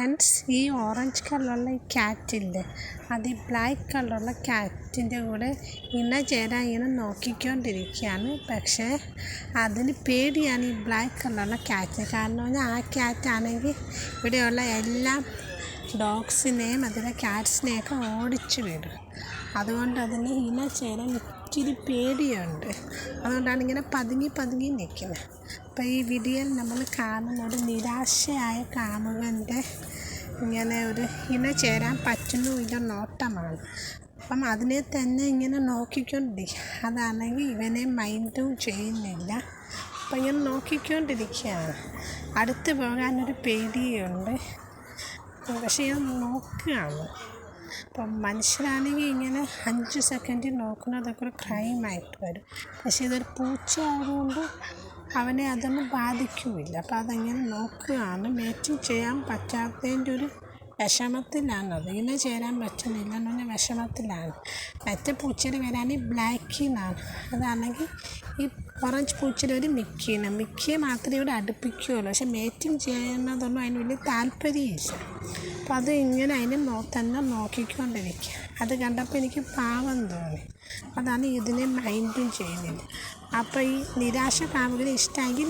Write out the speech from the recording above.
Friends, ഈ orange കളറുള്ള ഈ ക്യാറ്റില്ലേ, അത് ഈ ബ്ലാക്ക് കളറുള്ള ക്യാറ്റിൻ്റെ കൂടെ ഇണ ചേരാൻ ഇങ്ങനെ നോക്കിക്കൊണ്ടിരിക്കുകയാണ്. പക്ഷേ അതിന് പേടിയാണ് ഈ ബ്ലാക്ക് കളറുള്ള ക്യാറ്റ്. കാരണം പറഞ്ഞാൽ ആ ക്യാറ്റാണെങ്കിൽ ഇവിടെയുള്ള എല്ലാ ഡോഗ്സിനെയും അതിലെ ക്യാറ്റ്സിനെയൊക്കെ ഓടിച്ചു വിടും. അതുകൊണ്ട് അതിന് ഇണ ചേരാൻ ഇച്ചിരി പേടിയുണ്ട്. അതുകൊണ്ടാണ് ഇങ്ങനെ പതുങ്ങി നിൽക്കുന്നത്. അപ്പോൾ ഈ വീഡിയോയിൽ നമ്മൾ കാണുന്ന ഒരു നിരാശയായ കാമുകൻ്റെ ഇങ്ങനെ ഒരു ഇണ ചേരാൻ പറ്റുന്നുമില്ല നോട്ടമാണ്. അപ്പം അതിനെ തന്നെ ഇങ്ങനെ നോക്കിക്കൊണ്ടിരിക്കുക. അതാണെങ്കിൽ ഇവനെ മൈൻഡും ചെയ്യുന്നില്ല. അപ്പം ഇങ്ങനെ നോക്കിക്കൊണ്ടിരിക്കുകയാണ്. അടുത്ത് പോകാനൊരു പേടിയുണ്ട്. പക്ഷേ ഞാൻ നോക്കുകയാണ്. അപ്പം മനുഷ്യരാണെങ്കിൽ ഇങ്ങനെ 5 സെക്കൻഡിൽ നോക്കുന്നതൊക്കെ ഒരു ക്രൈമായിട്ട് വരും. പക്ഷേ ഇതൊരു പൂച്ച ആയതുകൊണ്ട് അവനെ അതൊന്നും ബാധിക്കുമില്ല. അപ്പം അതങ്ങനെ നോക്കുകയാണ്. മേറ്റിംഗ് ചെയ്യാൻ പറ്റാത്തതിൻ്റെ ഒരു വിഷമത്തിലാണ്. അതിനെ ചേരാൻ പറ്റുന്നില്ല എന്ന് പറഞ്ഞാൽ വിഷമത്തിലാണ്. മറ്റേ പൂച്ചയുടെ പേരാണെങ്കിൽ ബ്ലാക്കിന്നാണ്. അതാണെങ്കിൽ ഈ ഓറഞ്ച് പൂച്ചയുടെ ഒരു മിക്കിയെ മാത്രമേ ഇവിടെ അടുപ്പിക്കുകയുള്ളൂ. പക്ഷെ മേറ്റിംഗ് ചെയ്യുന്നതൊന്നും അതിന് വലിയ താല്പര്യമില്ല. അപ്പോൾ അത് ഇങ്ങനെ അതിനെ തന്നെ നോക്കിക്കൊണ്ടിരിക്കുക. അത് കണ്ടപ്പോൾ എനിക്ക് പാവം തോന്നി. അതാണ് ഇതിനെ മൈൻഡും ചെയ്യുന്നില്ല. അപ്പോൾ ഈ നിരാശ കാമുകനെ ഇഷ്ടമെങ്കിൽ